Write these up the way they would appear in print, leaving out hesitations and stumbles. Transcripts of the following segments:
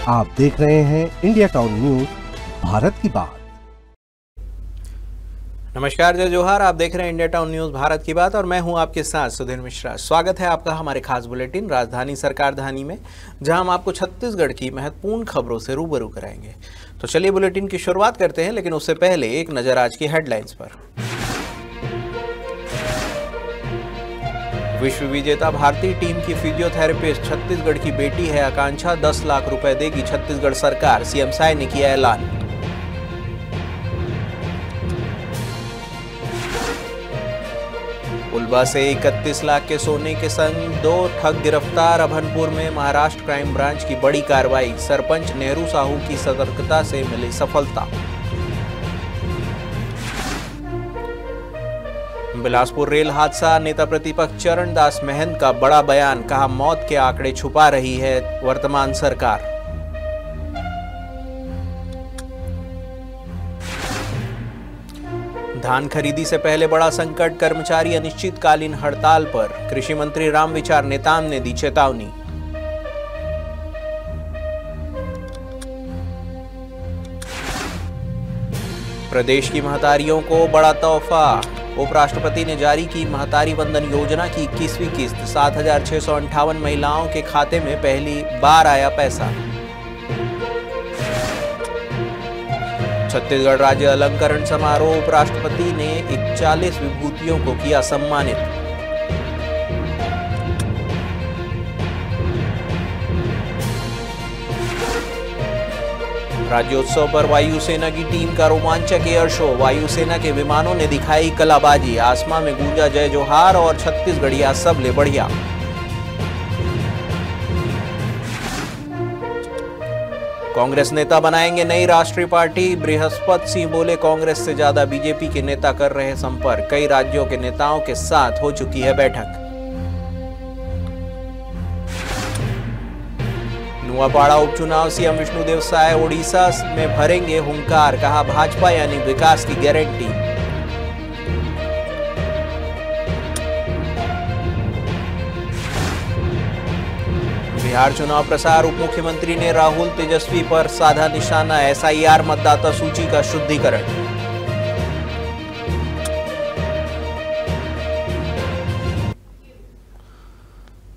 आप देख रहे हैं इंडिया टाउन न्यूज भारत की बात। नमस्कार, जय जोहार। आप देख रहे हैं इंडिया टाउन न्यूज भारत की बात और मैं हूं आपके साथ सुधीर मिश्रा। स्वागत है आपका हमारे खास बुलेटिन राजधानी सरकारधानी में, जहां हम आपको छत्तीसगढ़ की महत्वपूर्ण खबरों से रूबरू कराएंगे। तो चलिए बुलेटिन की शुरुआत करते हैं, लेकिन उससे पहले एक नजर आज की हेडलाइंस पर। विश्व विजेता भारतीय टीम की फिजियोथेरेपिस्ट छत्तीसगढ़ की बेटी है आकांक्षा, 10 लाख रुपए देगी छत्तीसगढ़ सरकार, सीएम साय ने किया ऐलान। उल्बा से 31 लाख के सोने के संग 2 ठग गिरफ्तार। अभनपुर में महाराष्ट्र क्राइम ब्रांच की बड़ी कार्रवाई, सरपंच नेहरू साहू की सतर्कता से मिली सफलता। बिलासपुर रेल हादसा, नेता प्रतिपक्ष चरण दास महंत का बड़ा बयान, कहा मौत के आंकड़े छुपा रही है वर्तमान सरकार। धान खरीदी से पहले बड़ा संकट, कर्मचारी अनिश्चितकालीन हड़ताल पर, कृषि मंत्री रामविचार नेताम ने दी चेतावनी। प्रदेश की महतारियों को बड़ा तोहफा, उपराष्ट्रपति ने जारी की महतारी वंदन योजना की 21वीं किस्त, 7,658 महिलाओं के खाते में पहली बार आया पैसा। छत्तीसगढ़ राज्य अलंकरण समारोह, उपराष्ट्रपति ने 41 विभूतियों को किया सम्मानित। राज्योत्सव पर वायुसेना की टीम का रोमांचक एयर शो, वायुसेना के विमानों ने दिखाई कलाबाजी, आसमां में गूंजा जय जोहार और छत्तीसगढ़िया सबले बढ़िया। कांग्रेस नेता बनाएंगे नई राष्ट्रीय पार्टी, बृहस्पति सिंह बोले कांग्रेस से ज्यादा बीजेपी के नेता कर रहे संपर्क, कई राज्यों के नेताओं के साथ हो चुकी है बैठक। नुआपाड़ा उपचुनाव, सीएम विष्णुदेव साय ओडिशा में भरेंगे हुंकार, कहा भाजपा यानी विकास की गारंटी। बिहार चुनाव प्रसार, उप मुख्यमंत्री ने राहुल तेजस्वी पर साधा निशाना, एसआईआर मतदाता सूची का शुद्धिकरण।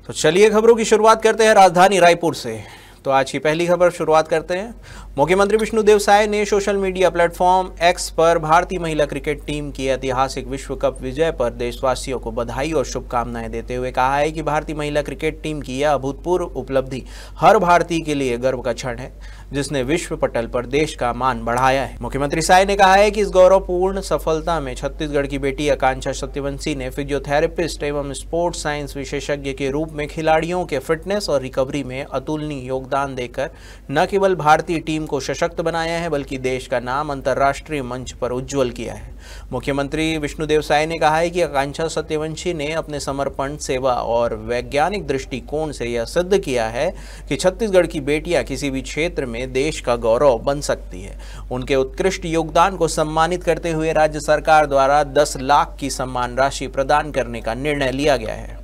तो चलिए खबरों की शुरुआत करते हैं राजधानी रायपुर से। तो आज की पहली खबर शुरुआत करते हैं। मुख्यमंत्री विष्णुदेव साय ने सोशल मीडिया प्लेटफॉर्म एक्स पर भारतीय महिला क्रिकेट टीम की ऐतिहासिक विश्व कप विजय पर देशवासियों को बधाई और शुभकामनाएं देते हुए कहा है कि भारतीय महिला क्रिकेट टीम की यह अभूतपूर्व उपलब्धि हर भारतीय के लिए गर्व का क्षण है, जिसने विश्व पटल पर देश का मान बढ़ाया है। मुख्यमंत्री साय ने कहा है कि इस गौरवपूर्ण सफलता में छत्तीसगढ़ की बेटी आकांक्षा सत्यवंशी ने फिजियोथेरेपिस्ट एवं स्पोर्ट्स साइंस विशेषज्ञ के रूप में खिलाड़ियों के फिटनेस और रिकवरी में अतुलनीय योगदान देकर न केवल भारतीय टीम को सशक्त बनाया है, बल्कि देश का नाम अंतर्राष्ट्रीय मंच पर उज्जवल किया है। मुख्यमंत्री विष्णुदेव साय ने कहा है कि आकांक्षा सत्यवंशी ने अपने समर्पण, सेवा और वैज्ञानिक दृष्टिकोण से यह सिद्ध किया है कि छत्तीसगढ़ की बेटियां किसी भी क्षेत्र में देश का गौरव बन सकती है। उनके उत्कृष्ट योगदान को सम्मानित करते हुए राज्य सरकार द्वारा 10 लाख की सम्मान राशि प्रदान करने का निर्णय लिया गया है।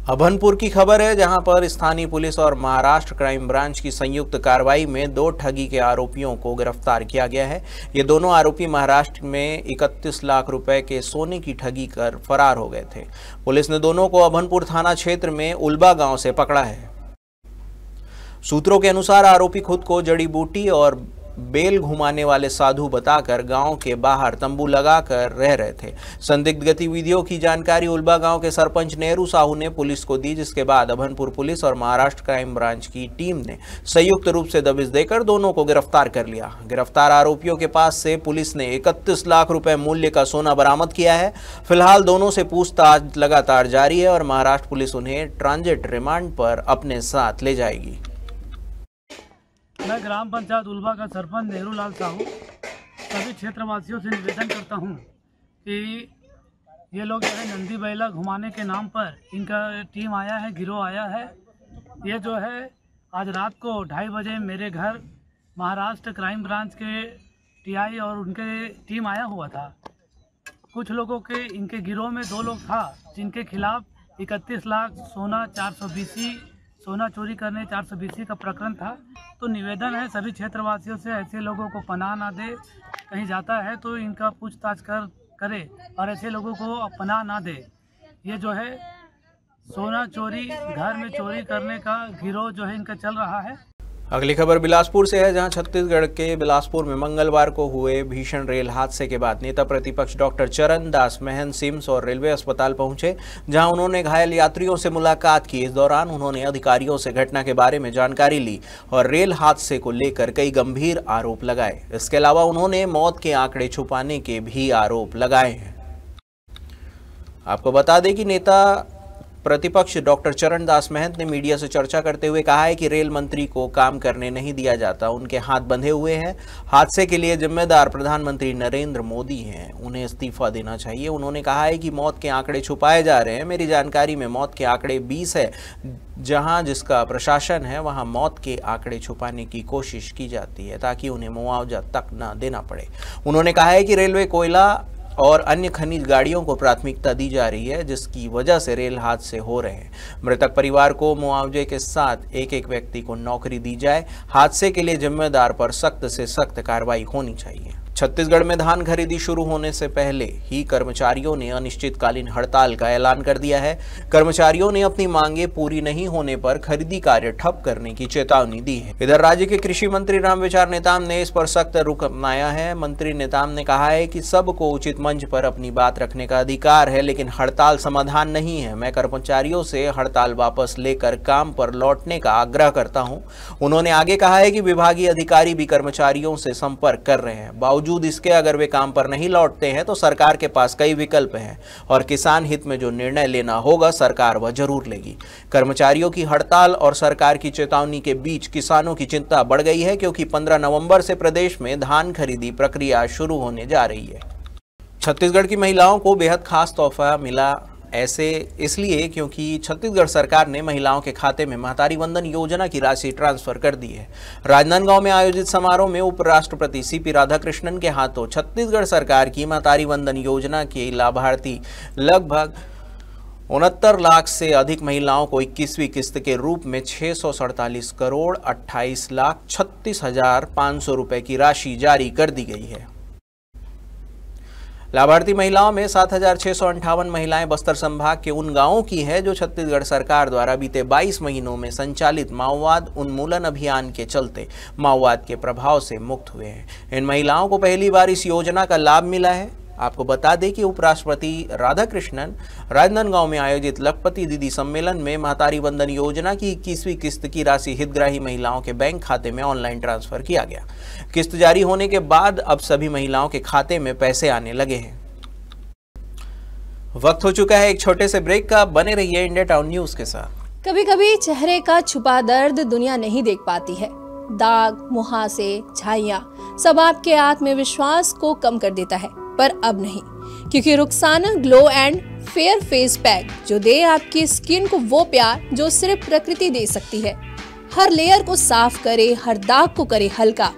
अभनपुर की खबर है, जहां पर स्थानीय पुलिस और महाराष्ट्र क्राइम ब्रांच की संयुक्त कार्रवाई में 2 ठगी के आरोपियों को गिरफ्तार किया गया है। ये दोनों आरोपी महाराष्ट्र में 31 लाख रुपए के सोने की ठगी कर फरार हो गए थे। पुलिस ने दोनों को अभनपुर थाना क्षेत्र में उल्बा गांव से पकड़ा है। सूत्रों के अनुसार आरोपी खुद को जड़ी बूटी और बेल घुमाने वाले साधु बताकर गांव के बाहर तंबू लगाकर रह रहे थे। संदिग्ध गतिविधियों की जानकारी उल्बा गांव के सरपंच नेहरू साहू ने पुलिस को दी, जिसके बाद अभनपुर पुलिस और महाराष्ट्र क्राइम ब्रांच की टीम ने संयुक्त रूप से दबिश देकर दोनों को गिरफ्तार कर लिया। गिरफ्तार आरोपियों के पास से पुलिस ने 31 लाख रुपए मूल्य का सोना बरामद किया है। फिलहाल दोनों से पूछताछ लगातार जारी है और महाराष्ट्र पुलिस उन्हें ट्रांजिट रिमांड पर अपने साथ ले जाएगी। मैं ग्राम पंचायत उल्बा का सरपंच नेहरू लाल साहू सभी क्षेत्रवासियों से निवेदन करता हूं कि ये लोग जो है नंदी बैला घुमाने के नाम पर इनका टीम आया है, गिरोह आया है। ये जो है आज रात को 2:30 बजे मेरे घर महाराष्ट्र क्राइम ब्रांच के टीआई और उनके टीम आया हुआ था। कुछ लोगों के इनके गिरोह में 2 लोग था जिनके खिलाफ 31 लाख सोना 420 सोना चोरी करने 420 का प्रकरण था। तो निवेदन है सभी क्षेत्रवासियों से, ऐसे लोगों को पनाह ना दे, कहीं जाता है तो इनका पूछताछ करे और ऐसे लोगों को पनाह ना दे। ये जो है सोना चोरी, घर में चोरी करने का गिरोह जो है इनका चल रहा है। अगली खबर बिलासपुर से है, जहां छत्तीसगढ़ के बिलासपुर में मंगलवार को हुए भीषण रेल हादसे के बाद नेता प्रतिपक्ष डॉक्टर चरण दास महंत सिम्स और रेलवे अस्पताल पहुंचे, जहां उन्होंने घायल यात्रियों से मुलाकात की। इस दौरान उन्होंने अधिकारियों से घटना के बारे में जानकारी ली और रेल हादसे को लेकर कई गंभीर आरोप लगाए। इसके अलावा उन्होंने मौत के आंकड़े छुपाने के भी आरोप लगाए हैं। आपको बता दें कि नेता प्रतिपक्ष डॉक्टर चरण दास महंत ने मीडिया से चर्चा करते हुए कहा है कि रेल मंत्री को काम करने नहीं दिया जाता, उनके हाथ बंधे हुए हैं। हादसे के लिए जिम्मेदार प्रधानमंत्री नरेंद्र मोदी हैं, उन्हें इस्तीफा देना चाहिए। उन्होंने कहा है कि मौत के आंकड़े छुपाए जा रहे हैं। मेरी जानकारी में मौत के आंकड़े 20 है, जहां जिसका प्रशासन है वहां मौत के आंकड़े छुपाने की कोशिश की जाती है ताकि उन्हें मुआवजा तक न देना पड़े। उन्होंने कहा है कि रेलवे कोयला और अन्य खनिज गाड़ियों को प्राथमिकता दी जा रही है, जिसकी वजह से रेल हादसे हो रहे हैं। मृतक परिवार को मुआवजे के साथ एक एक व्यक्ति को नौकरी दी जाए। हादसे के लिए जिम्मेदार पर सख्त से सख्त कार्रवाई होनी चाहिए। छत्तीसगढ़ में धान खरीदी शुरू होने से पहले ही कर्मचारियों ने अनिश्चितकालीन हड़ताल का ऐलान कर दिया है। कर्मचारियों ने अपनी मांगे पूरी नहीं होने पर खरीदी कार्य ठप करने की चेतावनी दी है। इधर राज्य के कृषि मंत्री रामविचार नेताम ने इस पर सख्त रुख अपनाया है। मंत्री नेताम ने कहा है कि सबको उचित मंच पर अपनी बात रखने का अधिकार है, लेकिन हड़ताल समाधान नहीं है। मैं कर्मचारियों से हड़ताल वापस लेकर काम पर लौटने का आग्रह करता हूं। उन्होंने आगे कहा है कि विभागीय अधिकारी भी कर्मचारियों से संपर्क कर रहे हैं। बावजूद इसके अगर वे काम पर नहीं लौटते हैं तो सरकार के पास कई विकल्प हैं और किसान हित में जो निर्णय लेना होगा सरकार वह जरूर लेगी। कर्मचारियों की हड़ताल और सरकार की चेतावनी के बीच किसानों की चिंता बढ़ गई है, क्योंकि 15 नवंबर से प्रदेश में धान खरीदी प्रक्रिया शुरू होने जा रही है। छत्तीसगढ़ की महिलाओं को बेहद खास तोहफा मिला, ऐसे इसलिए क्योंकि छत्तीसगढ़ सरकार ने महिलाओं के खाते में महतारी वंदन योजना की राशि ट्रांसफर कर दी है। राजनांदगांव में आयोजित समारोह में उपराष्ट्रपति सीपी राधाकृष्णन के हाथों छत्तीसगढ़ सरकार की महतारी वंदन योजना के लाभार्थी लगभग 69 लाख से अधिक महिलाओं को 21वीं किस्त के रूप में 647 करोड़ 28,36,500 रुपए की राशि जारी कर दी गई है। लाभार्थी महिलाओं में 7,658 महिलाएं बस्तर संभाग के उन गांवों की है जो छत्तीसगढ़ सरकार द्वारा बीते 22 महीनों में संचालित माओवाद उन्मूलन अभियान के चलते माओवाद के प्रभाव से मुक्त हुए हैं। इन महिलाओं को पहली बार इस योजना का लाभ मिला है। आपको बता दें कि उपराष्ट्रपति राधाकृष्णन राजनांदगांव में आयोजित लखपति दीदी सम्मेलन में महतारी वंदन योजना की 21वीं किस्त की राशि हितग्राही महिलाओं के बैंक खाते में ऑनलाइन ट्रांसफर किया गया। किस्त जारी होने के बाद अब सभी महिलाओं के खाते में पैसे आने लगे हैं। वक्त हो चुका है एक छोटे से ब्रेक का। बने रहिए इंडिया टाउन न्यूज के साथ। कभी कभी चेहरे का छुपा दर्द दुनिया नहीं देख पाती है। दाग, मुहासे, झाइयां सब आपके आत्मविश्वास को कम कर देता है, पर अब नहीं, क्योंकि Rukhsana glow and fair face pack जो दे आपकी स्किन को वो प्यार जो सिर्फ प्रकृति दे सकती है। हर लेयर को साफ करे, हर दाग को करे हल्का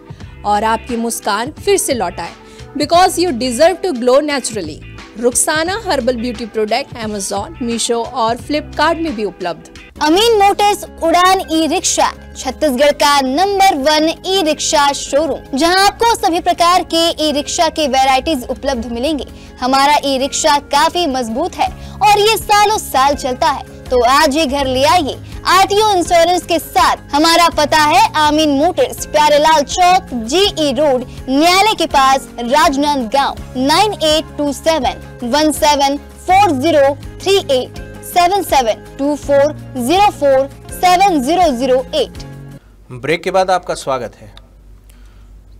और आपकी मुस्कान फिर से लौटाए, because you deserve to glow naturally. Rukhsana herbal beauty product Amazon, Meesho और फ्लिपकार्ट में भी उपलब्ध। अमीन मोटर्स उड़ान ई रिक्शा छत्तीसगढ़ का नंबर 1 ई रिक्शा शोरूम, जहां आपको सभी प्रकार के ई रिक्शा के वैरायटीज उपलब्ध मिलेंगे। हमारा ई रिक्शा काफी मजबूत है और ये सालों साल चलता है, तो आज ही घर ले आइए आरटीओ इंश्योरेंस के साथ। हमारा पता है अमीन मोटर्स, प्यारेलाल चौक, जीई रोड, न्यायालय के पास, राजनांदगांव। 9827174038 7724047008। ब्रेक के बाद आपका स्वागत है।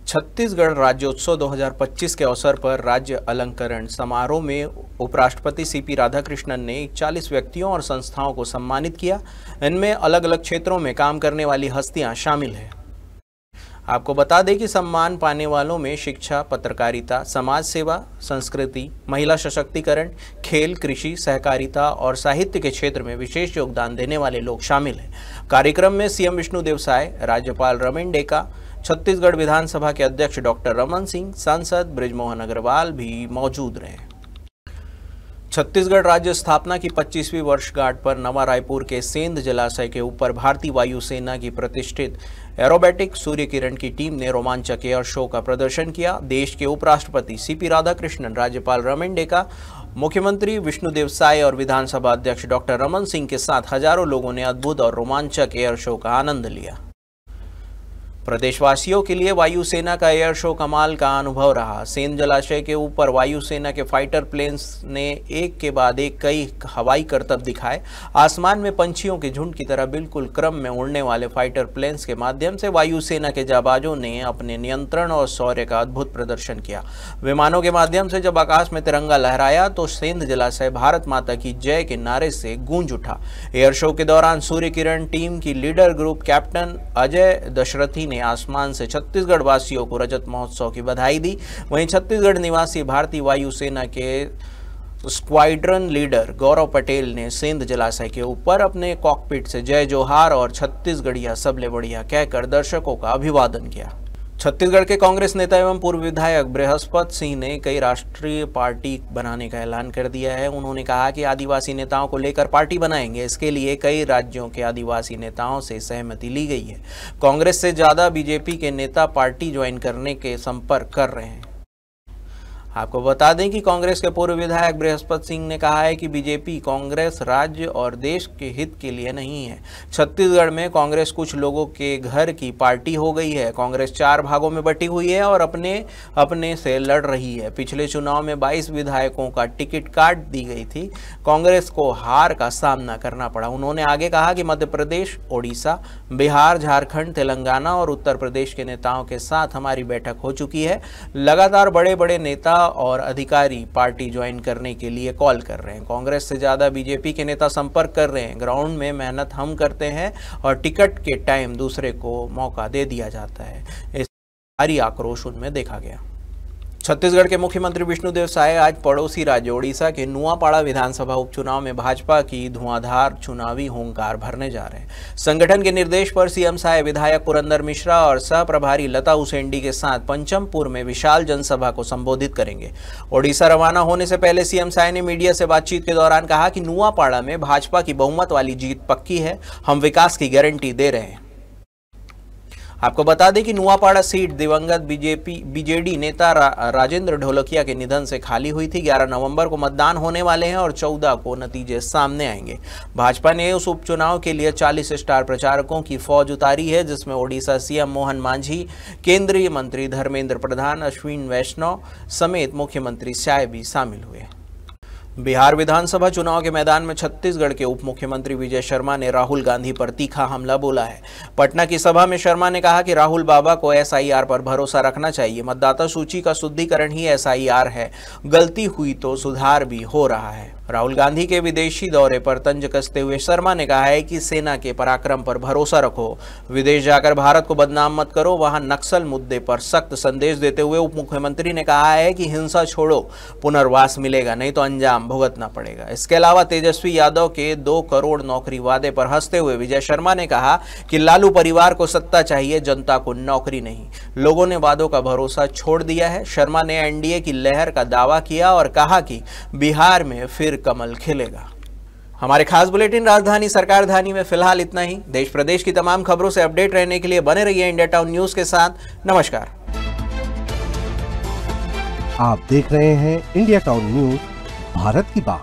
छत्तीसगढ़ राज्योत्सव 2025 के अवसर पर राज्य अलंकरण समारोह में उपराष्ट्रपति सीपी राधाकृष्णन ने 41 व्यक्तियों और संस्थाओं को सम्मानित किया। इनमें अलग अलग क्षेत्रों में काम करने वाली हस्तियां शामिल हैं। आपको बता दें कि सम्मान पाने वालों में शिक्षा, पत्रकारिता, समाज सेवा, संस्कृति, महिला सशक्तिकरण, खेल, कृषि, सहकारिता और साहित्य के क्षेत्र में विशेष योगदान देने वाले लोग शामिल हैं। कार्यक्रम में सीएम विष्णुदेव साय, राज्यपाल रमेन डेका, छत्तीसगढ़ विधानसभा के अध्यक्ष डॉक्टर रमन सिंह, सांसद बृजमोहन अग्रवाल भी मौजूद रहे। छत्तीसगढ़ राज्य स्थापना की 25वीं वर्षगांठ पर नवा रायपुर के सेंध जलाशय के ऊपर भारतीय वायुसेना की प्रतिष्ठित एरोबेटिक सूर्य किरण की टीम ने रोमांचक एयर शो का प्रदर्शन किया। देश के उपराष्ट्रपति सीपी राधाकृष्णन, राज्यपाल रमेन डेका, मुख्यमंत्री विष्णुदेव साय और विधानसभा अध्यक्ष डॉक्टर रमन सिंह के साथ हजारों लोगों ने अद्भुत और रोमांचक एयर शो का आनंद लिया। प्रदेशवासियों के लिए वायुसेना का एयर शो कमाल का अनुभव रहा। सेंध जलाशय के ऊपर वायुसेना के फाइटर प्लेन्स ने एक के बाद एक कई हवाई करतब दिखाए। आसमान में पंछियों के झुंड की तरह बिल्कुल क्रम में उड़ने वाले फाइटर प्लेन्स के माध्यम से वायुसेना के जाबाजों ने अपने नियंत्रण और शौर्य का अद्भुत प्रदर्शन किया। विमानों के माध्यम से जब आकाश में तिरंगा लहराया तो सेंध जलाशय भारत माता की जय के नारे से गूंज उठा। एयर शो के दौरान सूर्य किरण टीम की leader group captain Ajay Dasharathi ने आसमान से छत्तीसगढ़ वासियों को रजत महोत्सव की बधाई दी। वहीं छत्तीसगढ़ निवासी भारतीय वायुसेना के स्क्वाड्रन लीडर गौरव पटेल ने सेंध जलाशय के ऊपर अपने कॉकपिट से जय जोहार और छत्तीसगढ़िया सबले बढ़िया कहकर दर्शकों का अभिवादन किया। छत्तीसगढ़ के कांग्रेस नेता एवं पूर्व विधायक बृहस्पति सिंह ने कई राष्ट्रीय पार्टी बनाने का ऐलान कर दिया है। उन्होंने कहा कि आदिवासी नेताओं को लेकर पार्टी बनाएंगे। इसके लिए कई राज्यों के आदिवासी नेताओं से सहमति ली गई है। कांग्रेस से ज्यादा बीजेपी के नेता पार्टी ज्वाइन करने के संपर्क कर रहे हैं। आपको बता दें कि कांग्रेस के पूर्व विधायक बृहस्पति सिंह ने कहा है कि बीजेपी कांग्रेस राज्य और देश के हित के लिए नहीं है। छत्तीसगढ़ में कांग्रेस कुछ लोगों के घर की पार्टी हो गई है। कांग्रेस 4 भागों में बटी हुई है और अपने अपने से लड़ रही है। पिछले चुनाव में 22 विधायकों का टिकट काट दी गई थी। कांग्रेस को हार का सामना करना पड़ा। उन्होंने आगे कहा कि मध्य प्रदेश, ओडिशा, बिहार, झारखंड, तेलंगाना और उत्तर प्रदेश के नेताओं के साथ हमारी बैठक हो चुकी है। लगातार बड़े बड़े नेता और अधिकारी पार्टी ज्वाइन करने के लिए कॉल कर रहे हैं। कांग्रेस से ज्यादा बीजेपी के नेता संपर्क कर रहे हैं। ग्राउंड में मेहनत हम करते हैं और टिकट के टाइम दूसरे को मौका दे दिया जाता है। इस भारी आक्रोश उनमें देखा गया। छत्तीसगढ़ के मुख्यमंत्री विष्णुदेव साय आज पड़ोसी राज्य ओडिशा के नुआपाड़ा विधानसभा उपचुनाव में भाजपा की धुआंधार चुनावी हुंकार भरने जा रहे हैं। संगठन के निर्देश पर सीएम साय विधायक पुरंदर मिश्रा और सह प्रभारी लता उसेंडी के साथ पंचमपुर में विशाल जनसभा को संबोधित करेंगे। ओडिशा रवाना होने से पहले सीएम साय ने मीडिया से बातचीत के दौरान कहा कि नुआपाड़ा में भाजपा की बहुमत वाली जीत पक्की है। हम विकास की गारंटी दे रहे हैं। आपको बता दें कि नुआपाड़ा सीट दिवंगत बीजेडी नेता राजेंद्र ढोलकिया के निधन से खाली हुई थी। 11 नवंबर को मतदान होने वाले हैं और 14 को नतीजे सामने आएंगे। भाजपा ने उस उपचुनाव के लिए 40 स्टार प्रचारकों की फौज उतारी है, जिसमें ओडिशा सीएम मोहन मांझी, केंद्रीय मंत्री धर्मेंद्र प्रधान, अश्विन वैष्णव समेत मुख्यमंत्री साय भी शामिल हुए। बिहार विधानसभा चुनाव के मैदान में छत्तीसगढ़ के उप मुख्यमंत्री विजय शर्मा ने राहुल गांधी पर तीखा हमला बोला है। पटना की सभा में शर्मा ने कहा कि राहुल बाबा को एसआईआर पर भरोसा रखना चाहिए। मतदाता सूची का शुद्धिकरण ही एसआईआर है। गलती हुई तो सुधार भी हो रहा है। राहुल गांधी के विदेशी दौरे पर तंज कसते हुए शर्मा ने कहा है कि सेना के पराक्रम पर भरोसा रखो, विदेश जाकर भारत को बदनाम मत करो। वहां नक्सल मुद्दे पर सख्त संदेश देते हुए उप मुख्यमंत्री ने कहा है कि हिंसा छोड़ो, पुनर्वास मिलेगा, नहीं तो अंजाम भुगतना पड़ेगा। इसके अलावा तेजस्वी यादव के 2 करोड़ नौकरी वादे पर हंसते हुए विजय शर्मा ने कहा कि लालू परिवार को सत्ता चाहिए, जनता को नौकरी नहीं। लोगों ने वादों का भरोसा छोड़ दिया है। शर्मा ने एनडीए की लहर का दावा किया और कहा कि बिहार में फिर कमल खिलेगा। हमारे खास बुलेटिन राजधानी सरकार धानी में फिलहाल इतना ही। देश प्रदेश की तमाम खबरों से अपडेट रहने के लिए बने रहिए इंडिया टाउन न्यूज के साथ। नमस्कार। आप देख रहे हैं इंडिया टाउन न्यूज, भारत की बात।